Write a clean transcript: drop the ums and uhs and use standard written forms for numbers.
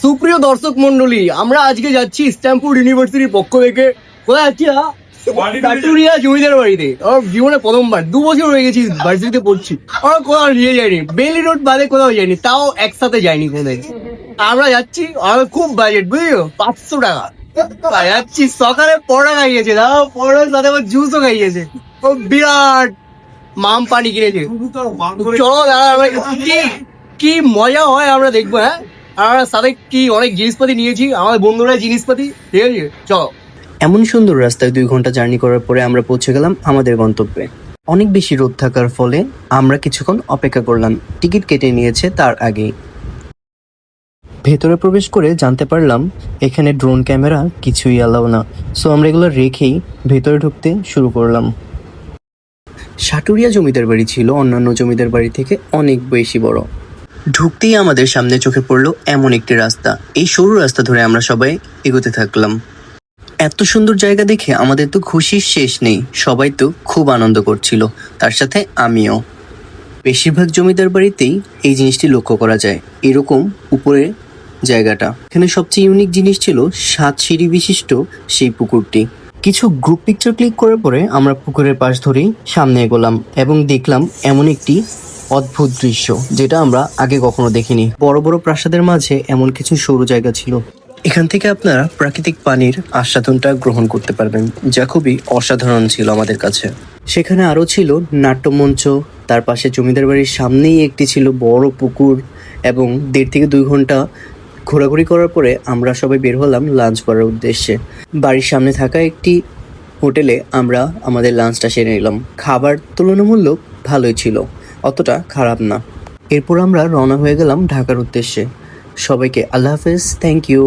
সুপ্রিয় দর্শক মন্ডলী, আমরা আজকে যাচ্ছি স্ট্যামফোর্ড ইউনিভার্সিটির পক্ষ থেকে। কোথায় যাচ্ছি না? কাটুরিয়া জমিদার বাড়িতে। আমার জীবনে প্রথমবার, 2 বছর হয়ে গেছি ভার্সিটিতে পড়ছি, আমরা কোথাও নিয়ে যাইনি, বেলি রোড বাদে কোথাও যাইনি, তাও একসাথে যাইনি কোথায়। আমরা যাচ্ছি, আমাদের খুব বাজেট বুঝলো, 500 টাকা। যাচ্ছি, সকালে পরোটা খাইয়েছে, দাও পরোটার সাথে আবার জুসও খাইয়েছে, ও বিরাট মাম পানি কিনেছে। চলো দাদা, আমরা কি মজা হয় আমরা দেখবো। হ্যাঁ, আমরা সাথে কি অনেক জিনিসপাতি নিয়েছি, আমাদের বন্ধুরা জিনিসপাতি, ঠিক আছে চলো। এমন সুন্দর রাস্তায় 2 ঘন্টা জার্নি করার পরে আমরা পৌঁছে গেলাম আমাদের গন্তব্যে। অনেক বেশি রোদ থাকার ফলে আমরা কিছুক্ষণ অপেক্ষা করলাম টিকিট কেটে নিয়েছে তার আগেই। ভেতরে প্রবেশ করে জানতে পারলাম এখানে ড্রোন ক্যামেরা কিছুই অ্যালাউ না, সো আমরা এগুলো রেখেই ভেতরে ঢুকতে শুরু করলাম। সাটুরিয়া জমিদার বাড়ি ছিল অন্যান্য জমিদার বাড়ি থেকে অনেক বেশি বড়। ঢুকতেই আমাদের সামনে চোখে পড়লো এমন একটি রাস্তা। এই সরু রাস্তা ধরে আমরা সবাই এগোতে থাকলাম। এত সুন্দর জায়গা দেখে আমাদের তো খুশির শেষ নেই, সবাই তো খুব আনন্দ করছিল, তার সাথে আমিও। বেশিরভাগ জমিদার বাড়িতেই এই জিনিসটি লক্ষ্য করা যায়, এরকম উপরে জায়গাটা। এখানে সবচেয়ে ইউনিক জিনিস ছিল 7 সিঁড়ি বিশিষ্ট সেই পুকুরটি। কিছু গ্রুপ পিকচার ক্লিক করার পরে আমরা পুকুরের পাশ ধরেই সামনে এগোলাম এবং দেখলাম এমন একটি অদ্ভুত দৃশ্য যেটা আমরা আগে কখনো দেখিনি। বড় বড় প্রাসাদের মাঝে এমন কিছু সরু জায়গা ছিল। এখান থেকে আপনারা প্রাকৃতিক পানির আস্বাদনটা গ্রহণ করতে পারবেন, যা খুবই অসাধারণ ছিল আমাদের কাছে। সেখানে আরও ছিল নাট্যমঞ্চ, তার পাশে জমিদার বাড়ির সামনেই একটি ছিল বড় পুকুর, এবং 1.5 থেকে 2 ঘন্টা ঘোরাঘুরি করার পরে আমরা সবাই বের হলাম লাঞ্চ করার উদ্দেশ্যে। বাড়ির সামনে থাকা একটি হোটেলে আমরা আমাদের লাঞ্চটা সেরে নিলাম। খাবার তুলনামূলক ভালোই ছিল, অতটা খারাপ না। এরপর আমরা রওনা হয়ে গেলাম ঢাকার উদ্দেশ্যে। সবাইকে আল্লাহ হাফেজ, থ্যাংক ইউ।